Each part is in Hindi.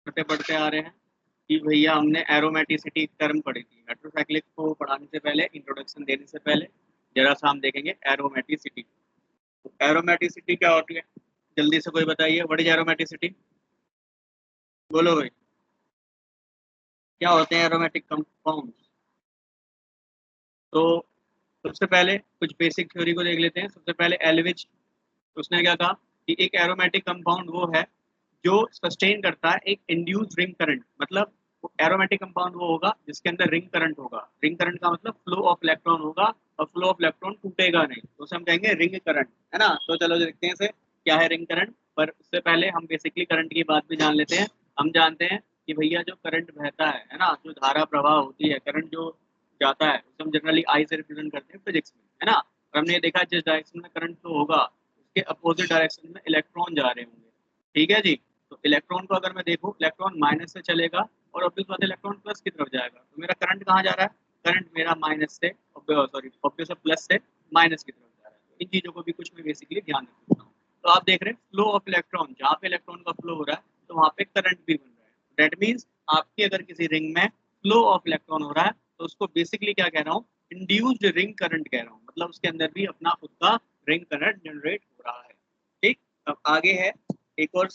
पढ़ते पढ़ते आ रहे हैं कि भैया हमने एरोमेटिसिटी टर्म पढ़ी थी। हेट्रोसाइक्लिक को पढ़ाने से पहले, इंट्रोडक्शन देने से पहले जरा सा हम देखेंगे एरोमेटिसिटी। तो एरोमेटिसिटी क्या होती है, जल्दी से कोई बताइए, व्हाट इज एरोमेटिसिटी? बोलो भाई, क्या होते हैं एरोमेटिक कंपाउंड? तो सबसे पहले कुछ बेसिक थ्योरी को देख लेते हैं। सबसे पहले एल्विच, उसने क्या कहा कि एक एरोमेटिक कंपाउंड वो है जो सस्टेन करता है एक इंड्यूस्ड रिंग करंट। मतलब एरोमेटिक कंपाउंड वो होगा जिसके अंदर रिंग करंट होगा। रिंग करंट का मतलब फ्लो ऑफ इलेक्ट्रॉन होगा, और फ्लो ऑफ इलेक्ट्रॉन टूटेगा नहीं, तो उसे हम कहेंगे रिंग करंट, है ना। तो चलो देखते हैं इसे क्या है रिंग करंट। पर उससे पहले हम बेसिकली करंट की बात भी जान लेते हैं। हम जानते हैं कि भैया जो करंट बहता है ना, जो धारा प्रवाह होती है, करंट जो जाता है उसे हम जनरली आई से रिप्रेजेंट करते हैं फिजिक्स में, है ना। और हमने देखा जिस डायरेक्शन में करंट फ्लो होगा उसके अपोजिट डायरेक्शन में इलेक्ट्रॉन जा रहे होंगे, ठीक है जी। तो इलेक्ट्रॉन को अगर मैं देखूं, इलेक्ट्रॉन माइनस से चलेगा और ऑब्वियस बात है इलेक्ट्रॉन प्लस की तरफ जाएगा। तो मेरा करंट कहाँ जा रहा है? करंट मेरा माइनस से, सॉरी ऑब्वियस प्लस से माइनस की तरफ जा रहा है। तो इन चीजों को भी कुछ मैं बेसिकली ध्यान रखता हूँ। तो आप देख रहे हैं फ्लो ऑफ इलेक्ट्रॉन, जहाँ पे इलेक्ट्रॉन का फ्लो हो रहा है तो वहाँ पे करंट भी बन रहा है। दैट मीन्स आपकी अगर किसी रिंग में फ्लो ऑफ इलेक्ट्रॉन हो रहा है तो उसको बेसिकली क्या कह रहा हूँ, इंड्यूस्ड रिंग करंट कह रहा हूँ। मतलब उसके अंदर भी अपना खुद का रिंग करंट जनरेट हो रहा है। ठीक, अब आगे है एक और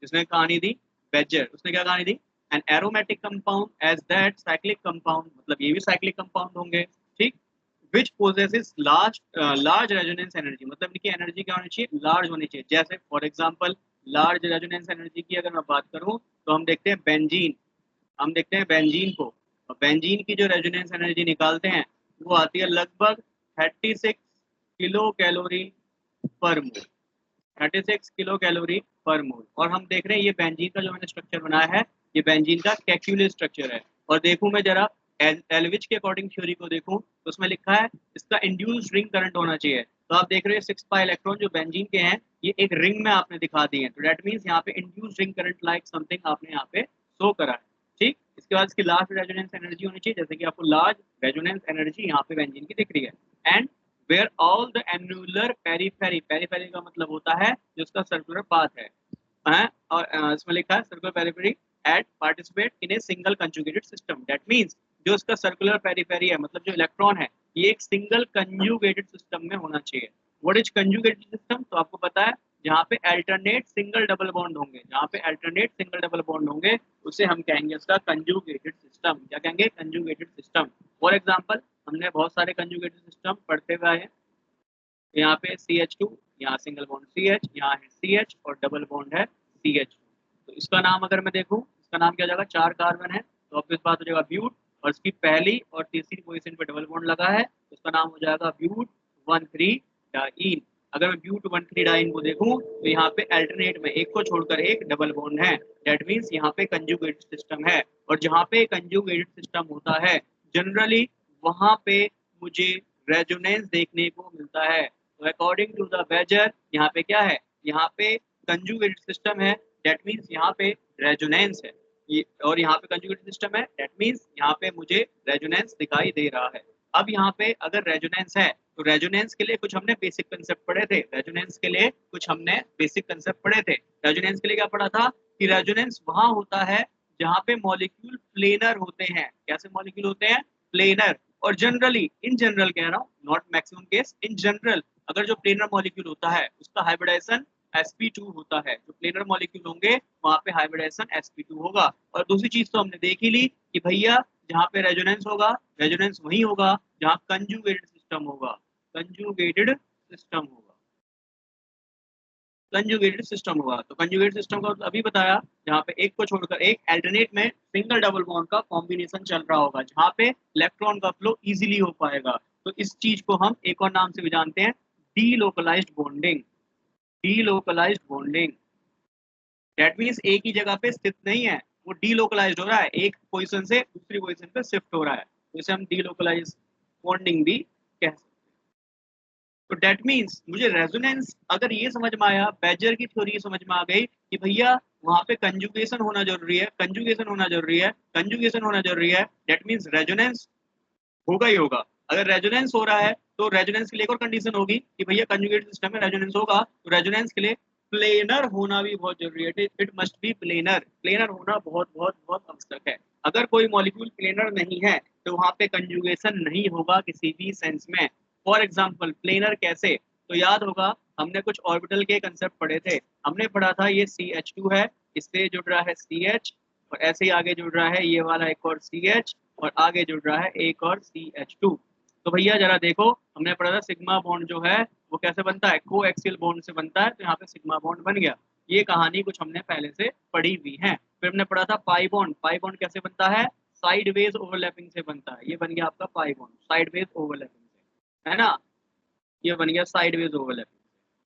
जिसने कहानी दी, बेजर। उसने क्या कहानी दी, an aromatic compound as that cyclic compound, मतलब ये भी साइक्लिक कंपाउंड होंगे, ठीक, which possesses large large resonance energy. मतलब इनकी एनर्जी क्या होनी चाहिए, लार्ज होनी चाहिए। जैसे for example large resonance energy की अगर मैं बात करूं तो हम देखते हैं बेंजीन, हम देखते हैं बेंजीन को, और बेंजीन की जो रेजोनेंस एनर्जी निकालते हैं वो आती है लगभग 36 किलो कैलोरी पर मोल, 36 किलो कैलोरी पर मोल। और हम देख रहे हैं ये बेंजीन का जो मैंने स्ट्रक्चर बनाया है, ये बेंजीन का कैक्यूलेट स्ट्रक्चर है। और देखूं मैं जरा एल्विच के अकॉर्डिंग थ्योरी को देखूं तो उसमें लिखा है इसका इंड्यूस्ड रिंग करंट होना चाहिए। तो आप देख रहे हैं 6 पाई इलेक्ट्रॉन जो बेंजीन के हैं ये एक रिंग में आपने दिखा दिए हैं, तो दैट मीन्स यहाँ पे induced ring current like something आपने यहाँ पे शो करा है। ठीक, इसके बाद इसकी लार्ज रेजोनेंस एनर्जी होनी चाहिए, जैसे कि आपको लार्ज रेजोनेंस एनर्जी यहाँ पे बेंजीन की दिख रही है। And where all the annular periphery, periphery का मतलब होता है जो उसका सर्कुलर पाथ है। और इसमें लिखा है circular periphery at participate in a single conjugated system. That means जो इसका सर्कुलर पेरीफेरी है, मतलब जो इलेक्ट्रॉन है, ये एक सिंगल कंजुगेटेड सिस्टम में होना चाहिए। What is conjugated system? तो आपको पता है जहाँ पे अल्टरनेट सिंगल डबल बॉन्ड होंगे, जहाँ पे अल्टरनेट सिंगल डबल बॉन्ड होंगे उसे हम कहेंगे उसका कंजुगेटेड सिस्टम। क्या कहेंगे? Conjugated system. फॉर एग्जाम्पल हमने बहुत सारे कंजुगेटेड सिस्टम पढ़ते हुए आए हैं। यहाँ पे CH2, यहाँ सिंगल बॉन्ड CH, यहाँ है CH और डबल बॉन्ड है CH। तो इसका नाम अगर मैं देखूँ, इसका नाम क्या हो जाएगा, 4 कार्बन है तो ऑब्वियस बात हो जाएगा ब्यूट, और इसकी पहली और तीसरी पोजीशन पे डबल बॉन्ड लगा है तो इसका नाम हो जाएगा ब्यूट 1,3 डाइन। अगर मैं ब्यूट 1,3 डाइन को देखूं तो यहाँ पे अल्टरनेट में एक को छोड़कर एक डबल बॉन्ड है। दैट मीन्स यहाँ पे कंजुगेटेड सिस्टम है, और जहाँ पे कंजुगेटेड सिस्टम होता है जनरली वहां पे मुझे रेजोनेंस देखने को मिलता है। तो अकॉर्डिंग टू द बेजर यहाँ पे क्या है, यहाँ पे कंजुगेटेड सिस्टम है, दैट मीन्स यहाँ पे रेजोनेंस है। और यहाँ पे कंजुगेटेड सिस्टम है, दैट मीन्स यहाँ पे मुझे रेजोनेंस दिखाई दे रहा है। अब यहाँ पे अगर रेजोनेंस है तो रेजोनेंस के लिए कुछ हमने बेसिक कंसेप्ट पढ़े थे, रेजोनेंस के लिए कुछ हमने बेसिक कंसेप्ट पढ़े थे। रेजोनेंस के लिए क्या पढ़ा था कि रेजोनेंस वहां होता है जहाँ पे मॉलिक्यूल प्लेनर होते हैं। कैसे मॉलिक्यूल होते हैं? प्लेनर। और जनरली, इन जनरल कह रहा हूँ, not maximum case, in general अगर जो प्लेनर मॉलिक्यूल होता है उसका हाइब्रिडाइजेशन sp2 होता है। जो प्लेनर मॉलिक्यूल होंगे वहां पे हाइब्रिडाइजेशन sp2 होगा। और दूसरी चीज तो हमने देख ही ली कि भैया जहाँ पे रेजोनेंस होगा, रेजोनेंस वही होगा जहाँ कंजुगेटेड सिस्टम होगा, कंजुगेटेड सिस्टम होगा, कंजुगेटेड सिस्टम होगा। तो कंजुगेटेड सिस्टम का अभी बताया जहाँ पे एक को छोड़कर एक अल्टरनेट में सिंगल डबल बॉन्ड का कॉम्बिनेशन चल रहा होगा, जहाँ पे इलेक्ट्रॉन का फ्लो इजीली हो पाएगा। तो इस चीज को हम एक और नाम से भी जानते हैं, delocalised bonding. Delocalised bonding, that means एक ही जगह पे स्थित नहीं है, वो डीलोकलाइज्ड हो रहा है, एक पोजीशन से दूसरी पोजीशन पे शिफ्ट हो रहा है, तो इसे हम डीलोकलाइज्ड बॉन्डिंग भी कह सकते हैं। तो डेट मीन्स मुझे रेजोनेंस अगर ये समझ में आया, बेजर की थ्योरी समझ में आ गई कि भैया वहां पे कंजुगेशन होना जरूरी है, कंजुगेशन होना जरूरी है, कंजुगेशन होना जरूरी है, डेट मीन्स रेजोनेंस होगा ही होगा। अगर रेजोनेंस हो रहा है तो रेजोनेंस के लिए एक और कंडीशन होगी कि भैया कंजुगेट सिस्टम में रेजोनेंस होगा, तो रेजोनेंस के लिए प्लेनर होना भी बहुत जरूरी है, it must be planar, planar होना बहुत बहुत बहुत आवश्यक है। अगर कोई मॉलिक्यूल प्लेनर नहीं है तो वहां पे कंजुगेशन नहीं होगा किसी भी सेंस में। फॉर एग्जांपल प्लेनर कैसे, तो याद होगा हमने कुछ ऑर्बिटल के कंसेप्ट पढ़े थे, हमने पढ़ा था ये CH2 है, इससे जुड़ रहा है CH, और ऐसे ही आगे जुड़ रहा है ये वाला एक और CH, और आगे जुड़ रहा है एक और CH2। तो भैया जरा देखो, हमने पढ़ा था सिग्मा बॉन्ड जो है वो कैसे बनता है, को एक्सियल बॉन्ड से बनता है, तो यहाँ पे सिग्मा बॉन्ड बन गया। ये कहानी कुछ हमने पहले से पढ़ी हुई है। फिर हमने पढ़ा था पाई बॉन्ड, पाई बॉन्ड कैसे बनता है, साइडवेज ओवरलैपिंग से बनता है, ये बन गया आपका पाई बॉन्ड साइडवेज ओवरलैपिंग से, है ना, ये बन गया साइडवेज ओवरलैपिंग।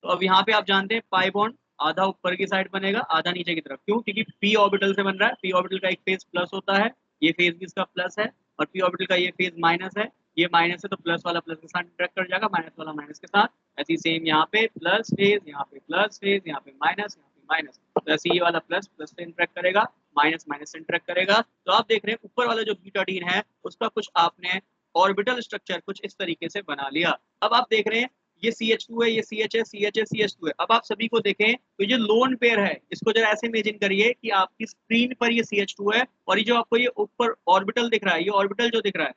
तो अब यहाँ पे आप जानते हैं पाई बॉन्ड आधा ऊपर की साइड बनेगा आधा नीचे की तरफ, क्यों, क्योंकि पी ऑर्बिटल से बन रहा है, पी ऑर्बिटल का एक फेज प्लस होता है, ये फेज भी इसका प्लस है, और पी ऑर्बिटल का ये फेज माइनस है, ये माइनस है तो प्लस वाला प्लस के साथ इंटरेक्ट कर जाएगा, माइनस वाला माइनस के साथ। ऐसी सेम यहाँ पे प्लस फेज, यहाँ पे प्लस फेज, यहाँ पे माइनस, यहाँ पे माइनस, तो ऐसे ये वाला प्लस प्लस से इंटरेक्ट करेगा, माइनस माइनस से इंटरेक्ट करेगा। तो आप देख रहे हैं ऊपर वाला जो बीटाडीन है उसका कुछ आपने ऑर्बिटल स्ट्रक्चर कुछ इस तरीके से बना लिया। अब आप देख रहे हैं ये CH2 है, ये CH है, CH है, CH2 है। अब आप सभी को देखें तो ये लोन पेयर है, इसको जरा ऐसे इमेजिन करिए कि आपकी स्क्रीन पर ये CH2 है, और ये जो आपको ये ऊपर ऑर्बिटल दिख रहा है, ये ऑर्बिटल जो दिख रहा है,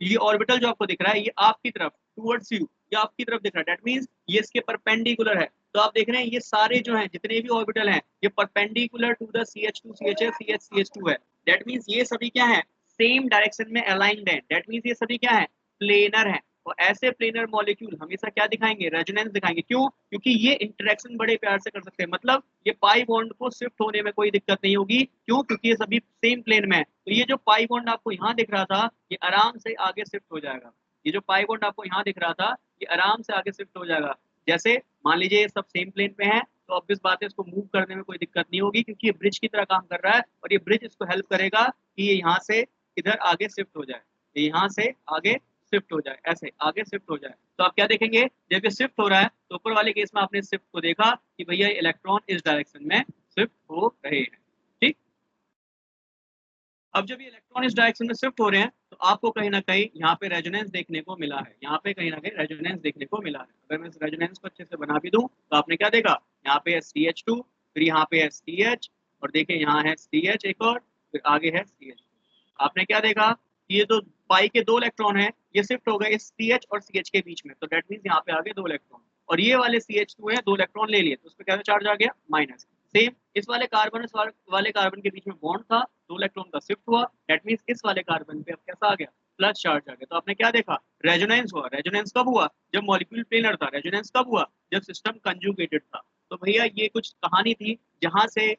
ये ऑर्बिटल जो आपको दिख रहा है ये आपकी तरफ टुवर्ड्स यू, ये आपकी तरफ दिख रहा है, दैट मींस ये इसके परपेंडिकुलर है। तो आप देख रहे हैं ये सारे जो हैं जितने भी ऑर्बिटल हैं ये perpendicular to the CH2 CH CH CH2 है, दैट मींस ये सभी क्या है, सेम डायरेक्शन में अलाइंड है, दैट मींस ये सभी क्या है, प्लेनर है। और ऐसे प्लेनर मॉलिक्यूल हमेशा क्या दिखाएंगे, रेजोनेंस दिखाएंगे, क्यों, क्योंकि ये इंटरेक्शन बड़े प्यार से कर सकते हैं, मतलब ये पाई बॉन्ड को शिफ्ट होने में कोई दिक्कत नहीं होगी, क्यों, क्योंकि ये सभी सेम प्लेन में है। तो ये जो पाई बॉन्ड आपको यहाँ दिख रहा था ये आराम से आगे शिफ्ट हो जाएगा, ये जो पाई बॉन्ड आपको यहाँ दिख रहा था ये आराम से आगे शिफ्ट हो जाएगा। जैसे मान लीजिए ये सब सेम प्लेन पे है तो ऑब्वियस बात है इसको मूव करने में कोई दिक्कत नहीं होगी, क्योंकि ये ब्रिज की तरह काम कर रहा है, और ये ब्रिज इसको हेल्प करेगा कि ये यहाँ से इधर आगे शिफ्ट हो जाए, ये यहाँ से आगे शिफ्ट हो जाए, ऐसे आगे शिफ्ट हो जाए। तो आप क्या देखेंगे, जब ये शिफ्ट हो रहा है तो ऊपर वाले केस में आपने शिफ्ट को देखा कि भैया इलेक्ट्रॉन इस डायरेक्शन में शिफ्ट हो रहे हैं, ठीक। अब जब ये इलेक्ट्रॉन इस डायरेक्शन में शिफ्ट हो रहे हैं तो आपको कहीं ना कहीं यहाँ पे रेजोनेंस देखने को मिला है, यहाँ पे कहीं ना कहीं रेजोनेंस देखने को मिला है। अगर मैं इस रेजोनेंस को अच्छे से बना भी दूं तो आपने क्या देखा, यहाँ पे है CH2, फिर यहाँ पे है CH, और देखिए यहाँ है CH एक और, फिर आगे है CH। आपने क्या देखा कि ये जो पाई के दो इलेक्ट्रॉन है ये शिफ्ट हो गए इस CH और CH के बीच में, तो डेट मीन्स यहाँ पे आ गए दो इलेक्ट्रॉन, और ये वाले CH2 है दो इलेक्ट्रॉन ले लिए तो उसमें क्या चार्ज आ गया, माइनस। सेम इस वाले कार्बन इस वाले कार्बन के बीच में बॉन्ड था, दो इलेक्ट्रॉन का शिफ्ट हुआ, दैट मींस इस वाले कार्बन पे अब कैसा आ गया, प्लस चार्ज आ गया। तो आपने क्या देखा, रेजोनेंस हुआ। रेजोनेंस कब हुआ, जब मॉलिक्यूल प्लेनर था। रेजोनेंस कब हुआ, जब सिस्टम कंजुगेटेड था। तो भैया ये कुछ कहानी थी जहां से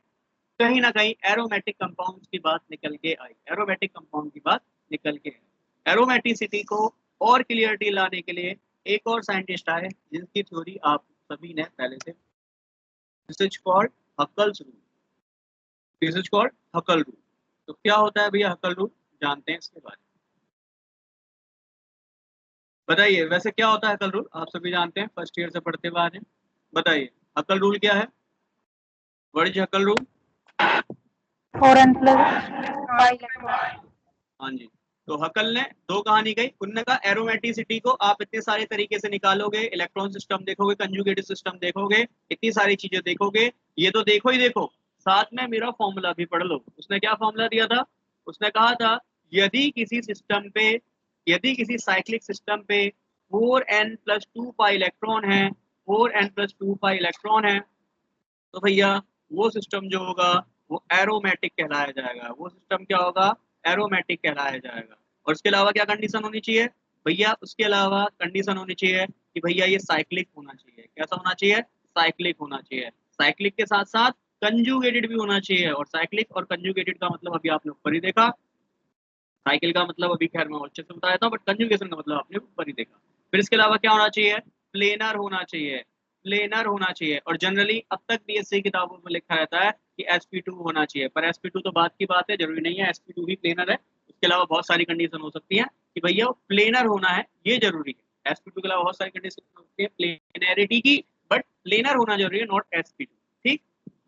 कहीं ना कहीं एरोमेटिक कंपाउंड्स की बात निकल के आई, एरोमेटिक कंपाउंड की बात निकल के आई। एरोमेटिसिटी को और क्लियरिटी लाने के लिए एक और साइंटिस्ट आए जिनकी थ्योरी आप सभी ने पहले से, this is called Huckel's rule, this is called हकल rule. तो क्या होता है भैया हकल रूल, जानते हैं इसके बारे में, बताइए वैसे क्या होता है हकल रूल, आप सभी जानते हैं फर्स्ट ईयर से पढ़ते हुए आ रहे हैं, बताइए हकल रूल क्या है, व्हाट इज हकल रूल। 4n+5 हाँ जी, तो हकल ने दो कहानी कही, उनने कहा एरोमेटिसिटी को आप इतने सारे तरीके से निकालोगे, इलेक्ट्रॉन सिस्टम देखोगे, कंजुगेटेड सिस्टम देखोगे, इतनी सारी चीजें देखोगे, ये तो देखो ही देखो, साथ में मेरा फॉर्मूला भी पढ़ लो। उसने क्या फॉर्मूला दिया था, उसने कहा था यदि किसी सिस्टम पे, यदि किसी साइक्लिक सिस्टम पे 4n+2 पाई इलेक्ट्रॉन है, 4n+2 पाई इलेक्ट्रॉन है, तो भैया वो सिस्टम जो होगा वो एरोमेटिक कहलाया जाएगा, वो सिस्टम क्या होगा, एरोमेटिक कहलाया जाएगा। और उसके अलावा क्या कंडीशन होनी चाहिए भैया, उसके अलावा कंडीशन होनी चाहिए कि भैया ये साइक्लिक होना चाहिए, कैसा होना चाहिए, साइक्लिक होना चाहिए, साइक्लिक के साथ साथ कंजुगेटेड भी होना चाहिए। और साइक्लिक और कंजुगेटेड का मतलब अभी आपने ऊपर ही देखा, साइकिल का मतलब अभी खैर मैं अच्छे से बताया था, बट कंजुगेशन का मतलब आपने ऊपर ही देखा। फिर इसके अलावा क्या होना चाहिए, प्लेनर होना चाहिए, प्लेनर होना चाहिए। और जनरली अब तक BSc किताबों में लिखा रहता है कि sp2 होना चाहिए, पर sp2 तो बात की बात है, जरूरी नहीं है sp2 भी प्लेनर है। उसके अलावा बहुत सारी कंडीशन हो सकती है कि भैया प्लेनर होना है, ये जरूरी है। sp2 के अलावा बहुत सारी कंडीशन हो सकती है प्लेनरिटी की, बट प्लेनर होना जरूरी है, नॉट sp2, ठीक।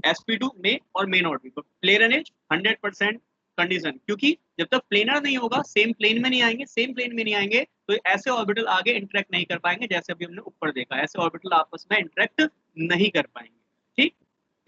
sp2 में और may not be, planar is 100% condition, क्योंकि जब तक प्लेनर नहीं होगा सेम प्लेन में नहीं आएंगे, सेम प्लेन में नहीं आएंगे तो ऐसे ऑर्बिटल आगे इंटरेक्ट नहीं कर पाएंगे, जैसे अभी हमने ऊपर देखा, ऐसे ऑर्बिटल आपस में इंटरेक्ट नहीं कर पाएंगे, ठीक।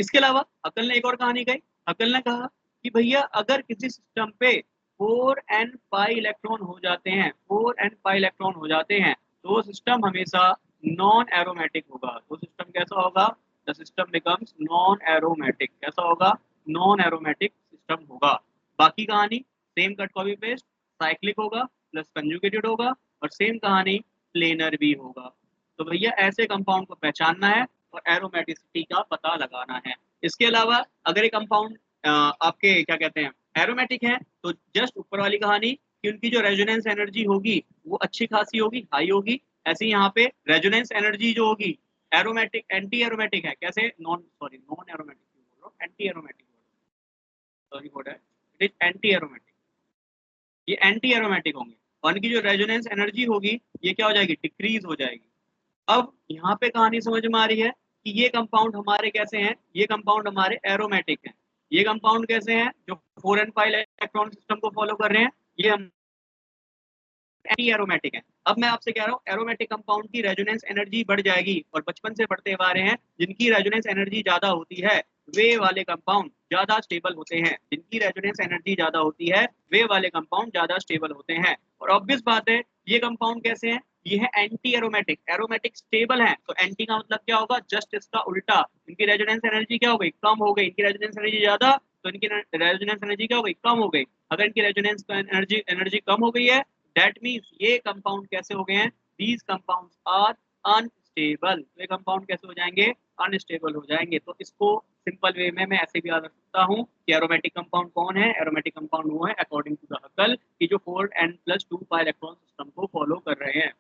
इसके अलावा हकल ने एक और कहानी कही। हकल ने कहा कि भैया अगर किसी सिस्टम पे 4n पाई इलेक्ट्रॉन हो जाते हैं, 4n पाई इलेक्ट्रॉन हो जाते हैं, तो वो सिस्टम हमेशा नॉन एरोमेटिक होगा। वो सिस्टम कैसा होगा? The system becomes non aromatic. कैसा होगा? नॉन एरोमेटिक सिस्टम होगा। बाकी कहानी same cut copy paste, cyclic होगा प्लस कंजुगेटेड होगा, और सेम कहानी प्लेनर भी होगा। तो भैया ऐसे कंपाउंड को पहचानना है और एरोमेटिसिटी का पता लगाना है। इसके अलावा अगर एक कंपाउंड आपके क्या कहते हैं एरोमेटिक है, तो जस्ट ऊपर वाली कहानी कि उनकी जो रेजोनेंस एनर्जी होगी वो अच्छी खासी होगी, हाई होगी। ऐसे ही यहाँ पे रेजोनेंस एनर्जी जो होगी एरोमेटिक एंटी एरोमेटिक है। कैसे? नॉन एरोमेटिक बोल रहा हूँ, anti aromatic, sorry for that, it is anti aromatic. ये एंटी एरोमेटिक होंगे और इनकी जो रेजोनेंस एनर्जी होगी ये क्या हो जाएगी? डिक्रीज हो जाएगी। अब यहाँ पे कहानी समझ में आ रही है कि ये कंपाउंड हमारे कैसे हैं? ये कंपाउंड हमारे एरोमेटिक हैं। ये कंपाउंड कैसे हैं? जो 4n5 इलेक्ट्रॉन सिस्टम को फॉलो कर रहे हैं, ये हम एंटी एरोमेटिक है। अब मैं आपसे कह रहा हूँ एरोमेटिक कंपाउंड की रेजोनेंस एनर्जी बढ़ जाएगी, और बचपन से बढ़ते हुए आ रहे हैं जिनकी रेजोनेंस एनर्जी ज्यादा होती है वे वाले कंपाउंड ज्यादा स्टेबल होते हैं। जिनकी रेजोनेंस एनर्जी ज्यादा होती है वे वाले कंपाउंड ज्यादा स्टेबल होते हैं। और ऑब्वियस बात है ये कंपाउंड कैसे हैं? ये है एंटी एरोमेटिक। एरोमेटिक स्टेबल है, तो एंटी का मतलब क्या होगा? जस्ट इसका उल्टा। इनकी रेजोनेंस एनर्जी क्या हो गई? कम हो गई। इनकी रेजोनेंस एनर्जी ज्यादा, तो इनकी रेजोनेंस एनर्जी क्या हो गई? कम हो गई। अगर इनकी रेजोनेंस एनर्जी कम हो गई है, दैट मीन्स ये कंपाउंड कैसे हो गए हैं? These compounds are unstable. तो ये कंपाउंड कैसे हो जाएंगे? अनस्टेबल हो जाएंगे। तो इसको सिंपल वे में मैं ऐसे भी याद रख सकता हूँ कि एरोमेटिक कंपाउंड कौन है? एरोमेटिक कंपाउंड वो है अकॉर्डिंग टू द हकल कि जो 4n+2 पाई इलेक्ट्रॉन सिस्टम को फॉलो कर रहे हैं।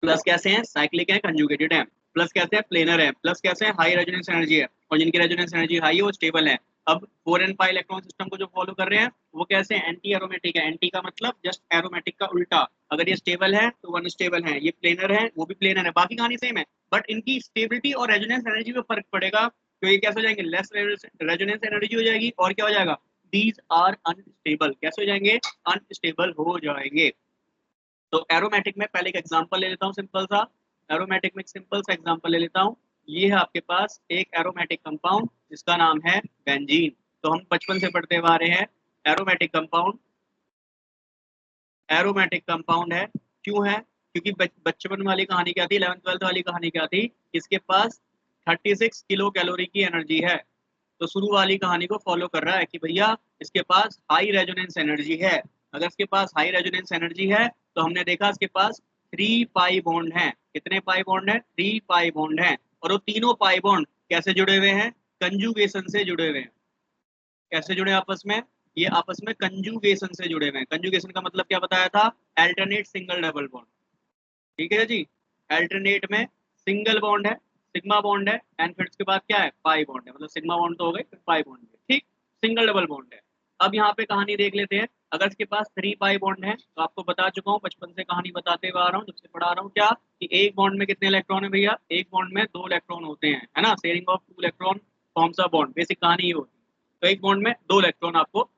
प्लस कैसे हैं? साइक्लिक है, कंजुगेटेड है। प्लस कैसे हैं? प्लेनर है। प्लस कैसे हैं? हाई रेजोनेंस एनर्जी है, और जिनकी रेजोनेंस एनर्जी हाई है वो स्टेबल है। अब 4n5 इलेक्ट्रॉन सिस्टम को जो फॉलो कर रहे हैं वो कैसे हैं? एंटी एरोमेटिक है। एंटी का मतलब जस्ट एरोमेटिक का उल्टा। अगर ये स्टेबल है तो अनस्टेबल है। ये प्लेनर है, वो भी प्लेनर है। बाकी कहानी सेम है, बट इनकी स्टेबिलिटी और रेजोनेंस एनर्जी में फर्क पड़ेगा। तो ये कैसे हो जाएंगे? लेस रेजोनेंस एनर्जी हो जाएगी, और क्या हो जाएगा? These are unstable. कैसे हो जाएंगे? अनस्टेबल हो जाएंगे। तो एरोमेटिक में पहले एक एग्जांपल ले लेता हूँ सिंपल सा। एरोमेटिक में एक सिंपल सा एग्जांपल ले लेता हूँ। ये है आपके पास एक एरोमेटिक कंपाउंड जिसका नाम है बेंजीन। तो हम बचपन से पढ़ते हुए आ रहे हैं एरोमेटिक कंपाउंड। एरोमेटिक कंपाउंड है, क्यों है? क्योंकि बचपन वाली कहानी क्या थी, 11th 12th वाली कहानी क्या थी? इसके पास 36 किलो कैलोरी की एनर्जी है। तो शुरू वाली कहानी को फॉलो कर रहा है कि भैया इसके पास हाई रेजोनेंस एनर्जी है। अगर इसके पास हाई रेजोनेंस एनर्जी है तो हमने देखा इसके पास 3 पाई बॉन्ड है। कितने पाई बॉन्ड है? 3 पाई बॉन्ड है। और वो तीनों पाई बॉन्ड कैसे जुड़े हुए हैं? कंजुगेशन से जुड़े हुए हैं। कैसे जुड़े आपस में? ये आपस में कंजुगेशन से जुड़े हुए हैं। कंजुगेशन का मतलब क्या बताया था? Alternate single double bond. ठीक है जी। अल्टरनेट में सिंगल बॉन्ड है, सिग्मा बॉन्ड है, एंड फिर उसके बाद क्या है? पाई बॉन्ड है। मतलब सिग्मा बॉन्ड तो हो गई, फिर पाई बॉन्ड है। ठीक, सिंगल डबल बॉन्ड है। अब यहाँ पे कहानी देख लेते हैं। अगर इसके पास 3 पाई बॉन्ड है तो आपको बता चुका हूँ, बचपन से कहानी बताते हुए आ रहा हूँ, जब से पढ़ा रहा हूँ, क्या कि एक बॉन्ड में कितने इलेक्ट्रॉन है भैया? एक बॉन्ड में 2 इलेक्ट्रॉन होते हैं, है ना। Sharing of 2 electron forms a bond, basic कहानी ये होती है। तो एक बॉन्ड में 2 इलेक्ट्रॉन आपको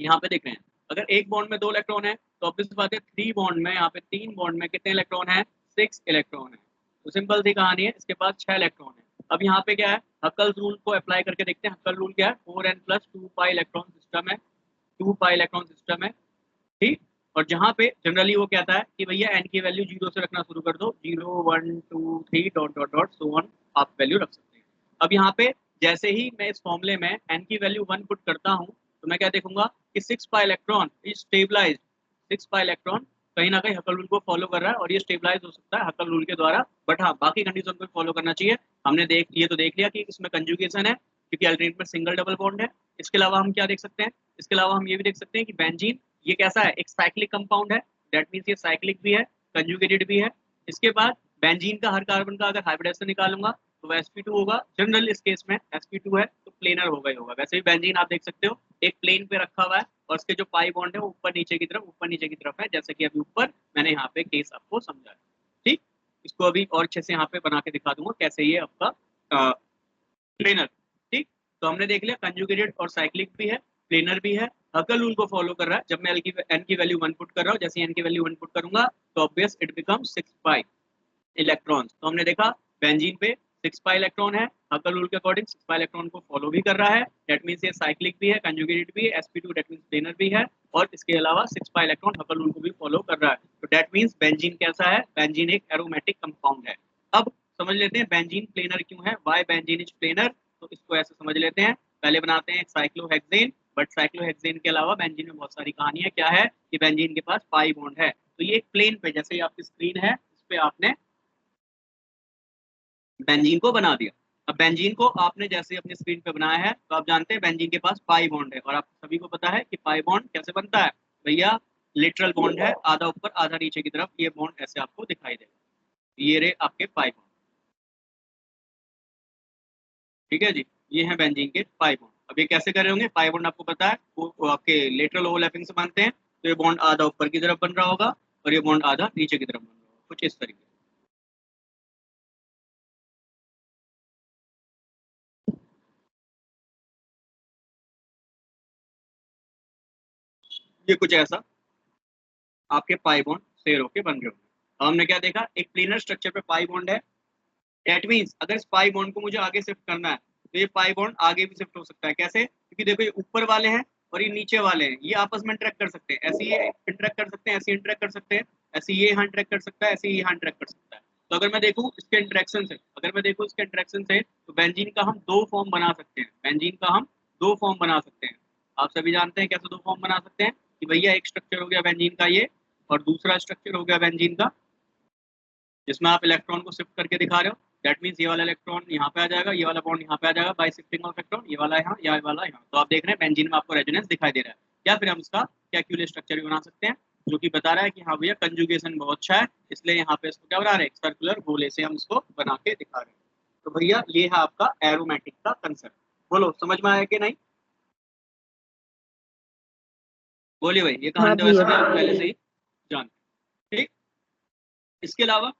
यहाँ पे दिख रहे हैं। अगर एक बॉन्ड में 2 इलेक्ट्रॉन है तो ऑब्वियस बात है 3 बॉन्ड में, यहाँ पे 3 बॉन्ड में कितने इलेक्ट्रॉन है? 6 इलेक्ट्रॉन है। तो सिंपल सी कहानी है, इसके पास 6 इलेक्ट्रॉन है। अब यहाँ पे क्या है? हकल रूल को अप्लाई करके देखते हैं। हकल रूल क्या है? 4n+2 पाई इलेक्ट्रॉन सिस्टम है, 2 पाई इलेक्ट्रॉन सिस्टम है। ठीक। और जहाँ पे जनरली वो कहता है कि भैया एन की वैल्यू 0 से रखना शुरू कर दो, 0 1 2 3 dot dot dot so on, आप वैल्यू रख सकते हैं। अब यहाँ पे जैसे ही मैं इस फॉर्मूले में एन की वैल्यू 1 पुट करता हूँ तो मैं क्या देखूंगा कि 6 pi electron is stabilize. 6 pi electron कहीं ना कहीं हकल रूल को फॉलो कर रहा है और ये स्टेबलाइज हो सकता है हकल रूल के द्वारा। बट हाँ, बाकी कंडीशन को फॉलो करना चाहिए। हमने देख लिया कि इसमें कंजुगेशन है क्योंकि अल्टरनेट में सिंगल डबल बॉन्ड है। इसके अलावा हम क्या देख सकते हैं? इसके अलावा हम ये भी देख सकते हैं कि बेंजीन ये कैसा है? एक साइक्लिक कंपाउंड है। दैट मीन्स ये साइक्लिक भी है, कंजुगेटेड भी है। इसके बाद बेंजीन का हर कार्बन का अगर हाइब्रिडेशन निकालूंगा तो वह sp2 होगा। जनरल इस केस में sp2 है तो प्लेनर होगा ही होगा। वैसे भी बेंजीन आप देख सकते हो एक प्लेन पे रखा हुआ है और उसके जो पाई बॉन्ड है वो ऊपर नीचे की तरफ है, जैसे कि अभी ऊपर मैंने यहाँ पे केस आपको समझाया। ठीक, इसको अभी और अच्छे से यहाँ पे बना के दिखा दूंगा कैसे ये आपका प्लेनर। ठीक, तो हमने देख लिया कंजुगेटेड और साइक्लिक भी है, प्लेनर भी है, हकल रूल को फॉलो कर रहा है। जब मैं एन की वैल्यू 1 पुट कर रहा हूँ, जैसे एन की वैल्यू 1 पुट करूंगा तो obvious it become 6 pi electrons. तो हमने देखा बेंजीन पे 6 पाई इलेक्ट्रॉन है, हकल रूल के अकॉर्डिंग 6 पाई इलेक्ट्रॉन को फॉलो भी कर रहा है, दैट मींस ये साइक्लिक भी है, कंजुगेटेड भी है, sp2 दैट मींस प्लेनर भी है, और इसके अलावा 6 पाई इलेक्ट्रॉन हकल रूल को भी फॉलो कर रहा है। तो दैट मींस बेंजीन कैसा है, बेंजीन एक एरोमेटिक कंपाउंड है। अब समझ लेते हैं बेंजीन प्लेनर क्यों है, व्हाई बेंजीन इज प्लेनर। तो इसको ऐसे समझ लेते हैं, पहले बनाते हैं साइक्लोहेक्सेन, बट साइक्लोहेक्सेन के अलावा बेंजीन में बहुत सारी कहानियां क्या है कि बेंजीन के पास पाई बॉन्ड है। तो ये एक प्लेन पे, जैसे ये आपकी स्क्रीन है, इस पे आपने बेंजीन को बना दिया। अब बेंजीन को आपने जैसे अपनी स्क्रीन पे बनाया है, तो आप जानते हैं बेंजीन के पास पाई बॉन्ड है, और आप सभी को पता है कि पाई बॉन्ड कैसे बनता है भैया, लिटरल बॉन्ड है, आधा ऊपर आधा नीचे की तरफ, ये बॉन्ड ऐसे आपको दिखाई देगा, ये रहे आपके पाई बॉन्ड। ठीक है जी, ये है बेंजीन के पाई बॉन्ड। अब ये कैसे कर रहे होंगे, पाई बॉन्ड आपको पता है वो आपके लेटरल ओवरलैपिंग से बनते हैं, तो ये बॉन्ड आधा ऊपर की तरफ बन रहा होगा और ये बॉन्ड आधा नीचे की तरफ बन रहा होगा, कुछ इस तरीके। ये कुछ ऐसा आपके पाई बॉन्ड शेयर होके बन रहे होंगे। अब हमने क्या देखा, एक प्लेनर स्ट्रक्चर पे पाई बॉन्ड है, दैट मींस अगर इस पाई बॉन्ड को मुझे आगे शिफ्ट करना है, तो ये पाई बॉन्ड आगे भी शिफ्ट हो सकता है। कैसे, क्योंकि देखो ये ऊपर वाले हैं और ये नीचे वाले हैं, ये आपस में इंटरेक्ट कर सकते हैं, ऐसे ये इंटरेक्ट कर सकते हैं, ऐसे इंटरेक्ट कर सकते हैं, ऐसे ये यहाँ इंटरेक्ट कर सकता है, ऐसे ये यहाँ इंटरेक्ट कर सकता है। तो अगर मैं देखूँ इसके इंटरेक्शन से, तो बेंजीन का हम दो फॉर्म बना सकते हैं, बेंजीन का हम दो फॉर्म बना सकते हैं। आप सभी जानते हैं कैसे दो फॉर्म बना सकते हैं, कि भैया एक स्ट्रक्चर हो गया बेंजीन का ये, और दूसरा स्ट्रक्चर हो गया बेंजीन का जिसमें आप इलेक्ट्रॉन को शिफ्ट करके दिखा रहे हो। दैट मींस ये वाला इलेक्ट्रॉन यहाँ पे आ जाएगा, ये वाला बॉन्ड यहाँ पे आ जाएगा बाय शिफ्टिंग ऑफ इलेक्ट्रॉन, ये वाला यहाँ, ये वाला यहाँ। तो आप देख रहे हैं बेंजीन में आपको रेजोनेंस दिखाई दे रहा है। या फिर हम इसका कैक्यूले स्ट्रक्चर भी बना सकते हैं, जो कि बता रहा है कि हाँ भैया कंजुगेशन बहुत अच्छा है, इसलिए यहाँ पे इसको क्या बना रहे हैं, सर्कुलर गोले से हम इसको बना के दिखा रहे हैं। तो भैया ये है आपका एरोमेटिक का कंसेप्ट। बोलो समझ में आया कि नहीं, बोलिए भाई। ये हाँ कहानी तो वैसे भैया। भी आप पहले से ही जानते हैं। ठीक, इसके अलावा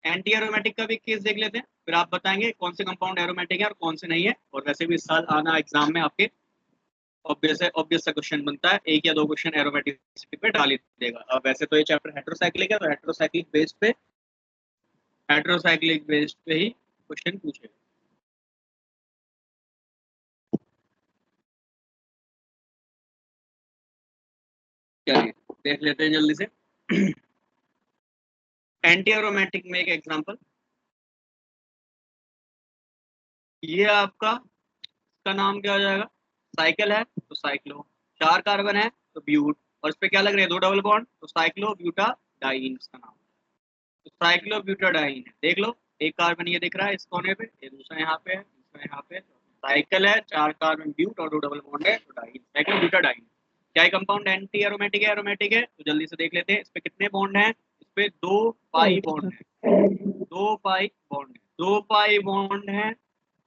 एंटी एरोमेटिक का भी केस देख लेते हैं, फिर आप बताएंगे कौन से कंपाउंड एरोमेटिक है और कौन से नहीं है। और वैसे भी इस साल आना एग्जाम में आपके ऑब्वियस सा क्वेश्चन बनता है, एक या दो क्वेश्चन एरोमेटिसिटी पे डाल ही देगा। अब वैसे तो ये चैप्टर हेटेरोसाइक्लिक है, तो हेटेरोसाइक्लिक बेस्ड पे ही क्वेश्चन पूछेगा। चलिए देख लेते हैं जल्दी से। एंटी एरोमेटिक में एक एग्जांपल, ये आपका, इसका नाम क्या हो जाएगा, साइकिल है तो साइक्लो, 4 कार्बन है तो ब्यूट, और इस पे क्या लग रहे हैं, 2 डबल बॉन्ड, तो साइक्लो ब्यूटाडाइन इसका नाम। तो साइक्लो ब्यूटाडाइन है, देख लो, एक कार्बन ये दिख रहा है इस कोने पे, ये दूसरा यहाँ पे है, दूसरा यहाँ पे। साइकिल है, 4 कार्बन ब्यूट और 2 डबल बॉन्ड है, तो डाइन, साइक्लो ब्यूटाडाइन। क्या कंपाउंड एंटी एरोमेटिक है, एरोमेटिक है, तो जल्दी से देख लेते हैं इस पे कितने बॉन्ड हैं। इस पे 2 पाई बॉन्ड है, 2 पाई बॉन्ड है, 2 पाई बॉन्ड है।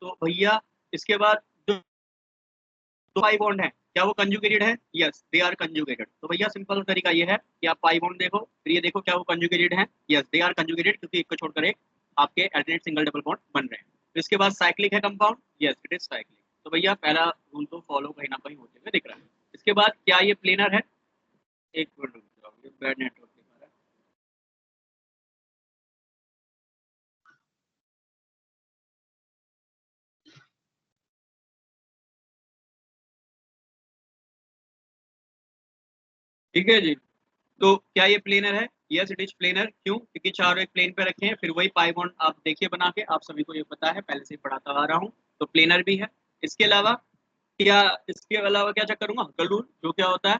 तो भैया इसके बाद जो 2 पाई बॉन्ड है, क्या वो कंजुगेटेड है, यस दे आर कंजुगेटेड। तो भैया सिंपल तरीका ये है कि आप पाई बॉन्ड देखो, फिर ये देखो क्या वो कंजुगेटेड है, यस दे आर कंजुगेटेड, क्योंकि एक को छोड़कर एक आपके अल्टरनेट सिंगल डबल बॉन्ड बन रहे हैं। तो इसके बाद साइक्लिक है compound, yes it is cyclic. तो भैया पहला रूल तो फॉलो कहीं ना कहीं होते हुए दिख रहा है। इसके बाद क्या ये प्लेनर है, एक मिनट रुक जाओ, ये बैड नेटवर्क दिखा रहा है। ठीक है जी, तो क्या ये प्लेनर है, यस इट इज प्लेनर। क्यों, क्योंकि चारों एक प्लेन पे रखे हैं, फिर वही पाई बॉन्ड आप देखिए बना के, आप सभी को ये पता है, पहले से ही पढ़ाता आ रहा हूँ, तो प्लेनर भी है। इसके अलावा क्या, इसके अलावा क्या चेक करूंगा, हकल रूल, जो क्या होता है,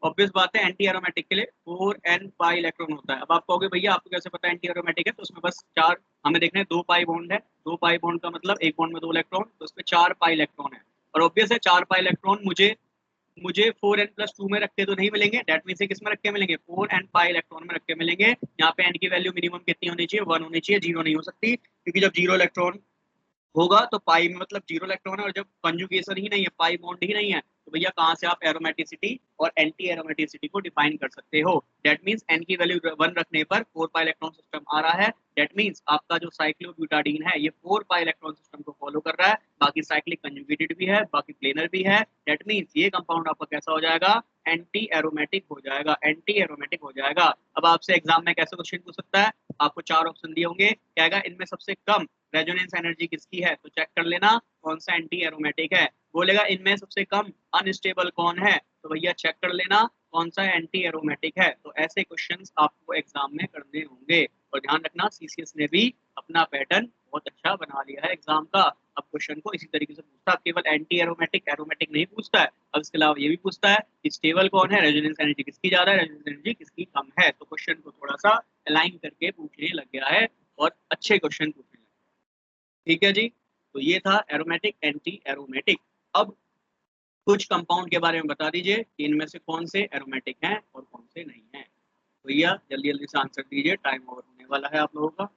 ऑब्वियस बात है एंटी एरोमेटिक के लिए 4n पाई इलेक्ट्रॉन होता है। अब आप कहोगे भैया आपको कैसे पता है एंटी एरोमेटिक है, तो उसमें बस 4 हमें देखने हैं, 2 पाई बॉन्ड है, 2 पाई बॉन्ड का मतलब एक बॉन्ड में 2 इलेक्ट्रॉन, तो उसमें 4 पाई इलेक्ट्रॉन है। और ऑब्वियस है 4 पाई इलेक्ट्रॉन मुझे मुझे 4n+2 में रखते तो नहीं मिलेंगे, डेट मीन से किस में रख के मिलेंगे, 4n पाई इलेक्ट्रॉन में रख के मिलेंगे। यहाँ पे n की वैल्यू मिनिमम कितनी होनी चाहिए, 1 होनी चाहिए, 0 नहीं हो सकती, क्योंकि जब 0 इलेक्ट्रॉन होगा तो पाई में मतलब 0 इलेक्ट्रॉन है, और जब कंजुगेशन ही नहीं है, पाई बॉन्ड ही नहीं है, तो भैया कहाँ से आप एरोमेटिसिटी और एंटी एरोमेटिसिटी को डिफाइन कर सकते हो। दैट मींस n की वैल्यू 1 रखने पर 4 पाई इलेक्ट्रॉन सिस्टम आ रहा है। दैट मींस आपका जो साइक्लोब्यूटाडीन है ये 4 पाई इलेक्ट्रॉन सिस्टम को फॉलो कर रहा है, बाकी साइक्लिक कंजुगेटेड भी है, बाकी प्लेनर भी है। दैट मींस ये कंपाउंड आपका कैसा हो जाएगा, एंटी एरोमेटिक हो जाएगा, एंटी एरोमेटिक हो जाएगा। अब आपसे एग्जाम में कैसे क्वेश्चन पूछ सकता है, आपको 4 ऑप्शन दिए होंगे, कहेगा इनमें सबसे कम रेजोनेंस एनर्जी किसकी है, तो चेक कर लेना कौन सा एंटी एरोमेटिक है। बोलेगा इनमें सबसे कम अनस्टेबल कौन है, तो भैया चेक कर लेना कौन सा एंटी एरोमेटिक है। तो ऐसे क्वेश्चंस आपको एग्जाम में करने होंगे। और ध्यान रखना सीसीएस ने भी अपना पैटर्न बहुत अच्छा बना लिया है एग्जाम का। अब क्वेश्चन को इसी तरीके से पूछता है, केवल एंटी एरोमेटिक एरोमेटिक नहीं पूछता है, अब इसके अलावा ये भी पूछता है कि स्टेबल कौन है, रेजोनेंस एनर्जी किसकी ज्यादा है, रेजोनेंस एनर्जी किसकी कम है। तो क्वेश्चन को थोड़ा सा अलाइन करके पूछने लग गया है और अच्छे क्वेश्चन पूछने लगे। ठीक है जी, तो ये था एरोमेटिक एंटी एरोमेटिक। अब कुछ कंपाउंड के बारे में बता दीजिए कि इनमें से कौन से एरोमेटिक हैं और कौन से नहीं हैं। भैया जल्दी जल्दी से आंसर दीजिए, टाइम ओवर होने वाला है आप लोगों का।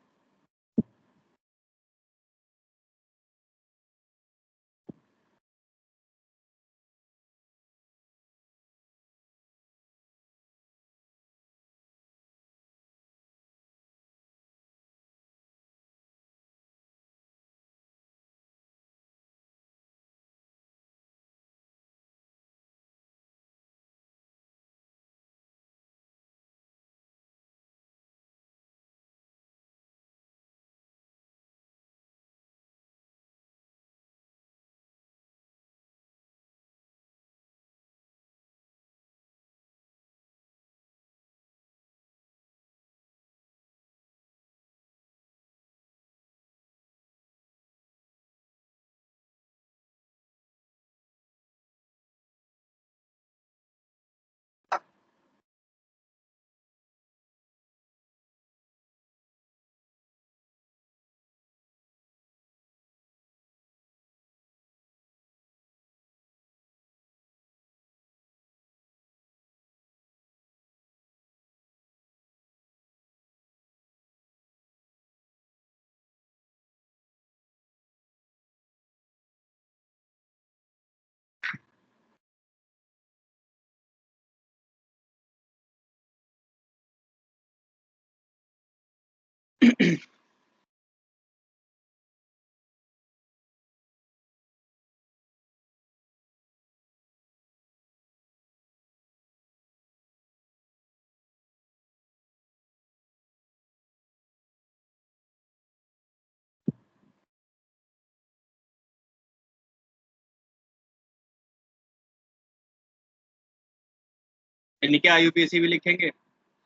इनके आईयूपीएसी भी लिखेंगे,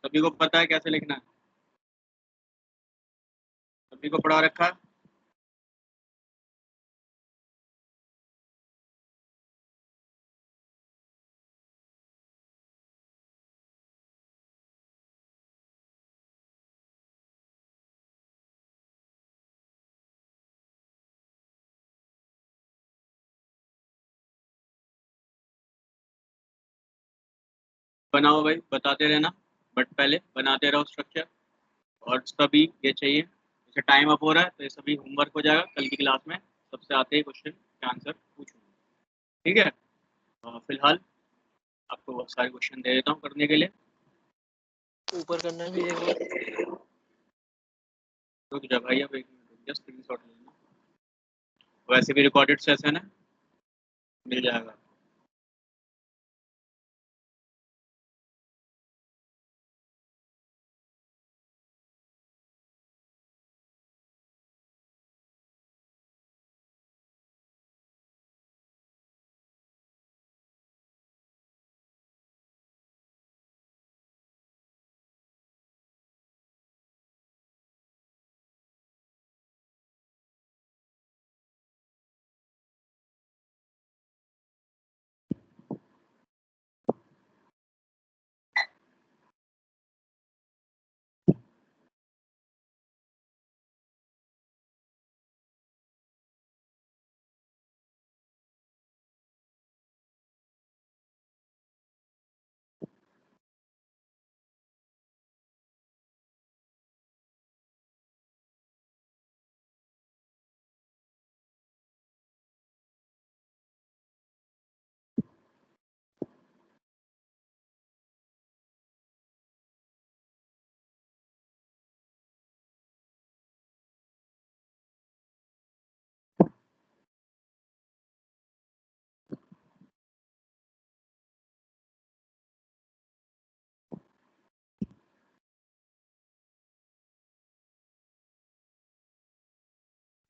सभी को पता है कैसे लिखना है, सभी को पढ़ा रखा है। बनाओ भाई, बताते रहना, बट पहले बनाते रहो स्ट्रक्चर। और सभी ये चाहिए, जैसे टाइम अप हो रहा है तो ये सभी होमवर्क हो जाएगा, कल की क्लास में सबसे आते ही क्वेश्चन के आंसर पूछूंगा। ठीक है, फिलहाल आपको बहुत सारे क्वेश्चन दे देता हूँ करने के लिए। ऊपर करना भी एक बार। रुक जा भाई, अब एक मिनट जस्ट स्क्रीन शॉट लेना, वैसे भी रिकॉर्डेड सेशन है, मिल जाएगा।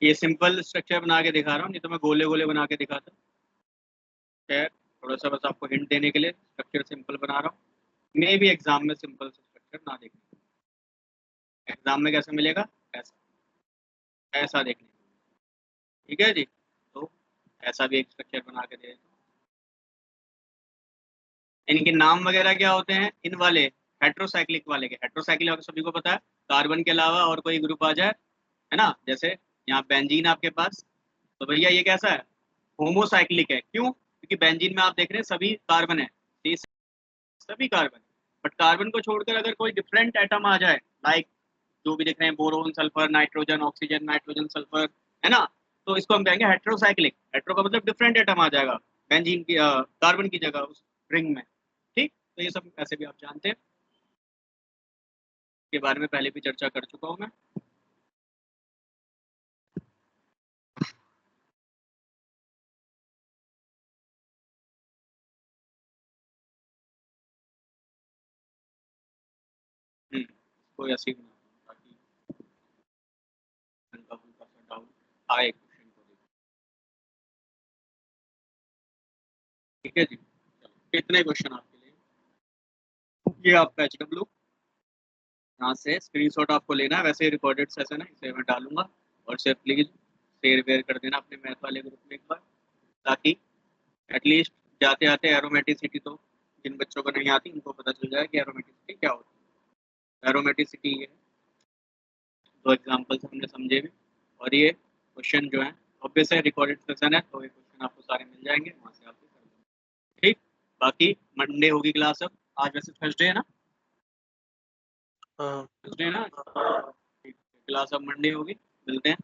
ये सिंपल स्ट्रक्चर बना के दिखा रहा हूँ, नहीं तो मैं गोले गोले बना के दिखाता। खैर थोड़ा सा बस आपको हिंट देने के लिए स्ट्रक्चर सिंपल बना रहा हूँ। मे भी एग्जाम में सिंपल स्ट्रक्चर ना देखने, एग्जाम में कैसे मिलेगा, ऐसा ऐसा देखने, ठीक है जी। तो ऐसा भी एक स्ट्रक्चर बना के दे। इनके नाम वगैरह क्या होते हैं इन वाले हेट्रोसाइक्लिक वाले के? हेट्रोसाइक्लिक सभी को पता है, कार्बन के अलावा और कोई ग्रुप आ जाए, है ना, जैसे यहाँ बेंजीन आपके पास, तो भैया ये कैसा है, होमोसाइक्लिक है। क्यों? क्योंकि बेंजीन में आप देख रहे हैं सभी कार्बन है, ये सभी कार्बन, बट कार्बन को छोड़कर अगर कोई डिफरेंट एटम आ जाए, लाइक जो भी दिख रहे हैं boron, sulphur, nitrogen, oxygen, nitrogen, sulphur, है ना, तो इसको हम कहेंगे हेट्रोसाइक्लिक। हेट्रो का मतलब डिफरेंट एटम आ जाएगा बेंजीन की, कार्बन की जगह उस रिंग में। ठीक, तो ये सब ऐसे भी आप जानते हैं, के बारे में पहले भी चर्चा कर चुका हूँ मैं। कोई ऐसी बना ताकि हल्का फुल्का सा डाउट आए क्वेश्चन को देख। ठीक है जी, चलो कितने क्वेश्चन आपके लिए, ये आप पैच कर लो, यहाँ से स्क्रीनशॉट आपको लेना है, वैसे रिकॉर्डेड सेशन है, इसे मैं डालूंगा, और इसे प्लीज शेयर वेयर कर देना अपने मैथ वाले ग्रुप में एक बार, ताकि एटलीस्ट जाते आते एरोमेटिसिटी तो जिन बच्चों को नहीं आती उनको पता चल जाए कि एरोमेटिसिटी क्या होती है। एरोमेटिसिटी ये दो एग्जांपल्स हमने समझे भी, और ये क्वेश्चन जो है ऑब्वियस है रिकॉर्डेड सेशन है, तो ये क्वेश्चन आपको सारे मिल जाएंगे, वहाँ से आपको कर देंगे। ठीक, बाकी मंडे होगी क्लास, अब आज वैसे थर्सडे है ना, हाँ थर्सडे है ना, क्लास अब मंडे होगी, मिलते हैं।